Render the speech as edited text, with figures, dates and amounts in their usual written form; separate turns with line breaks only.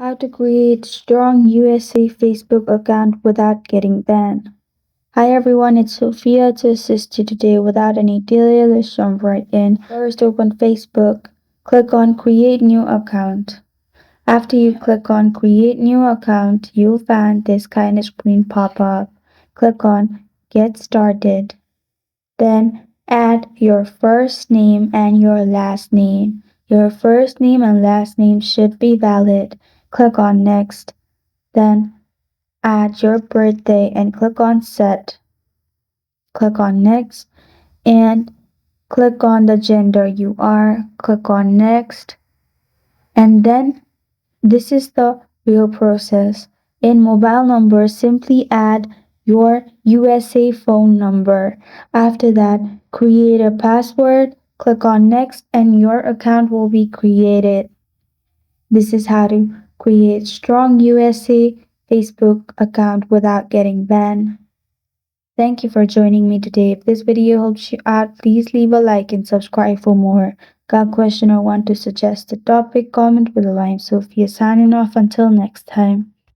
How to create strong USA Facebook account without getting banned. Hi everyone, it's Sophia to assist you today without any delay. Let's jump right in. First, open Facebook. Click on Create New Account. After you click on Create New Account, you'll find this kind of screen pop up. Click on Get Started. Then add your first name and your last name. Your first name and last name should be valid. Click on Next. Then add your birthday and click on Set. Click on Next and click on the gender you are. Click on Next. And then this is the real process. In mobile number, simply add your USA phone number. After that, create a password, click on Next, and your account will be created. This is how to create strong USA Facebook account without getting banned. Thank you for joining me today. If this video helps you out, please leave a like and subscribe for more. Got a question or want to suggest a topic? Comment below. I'm Sophia signing off. Until next time.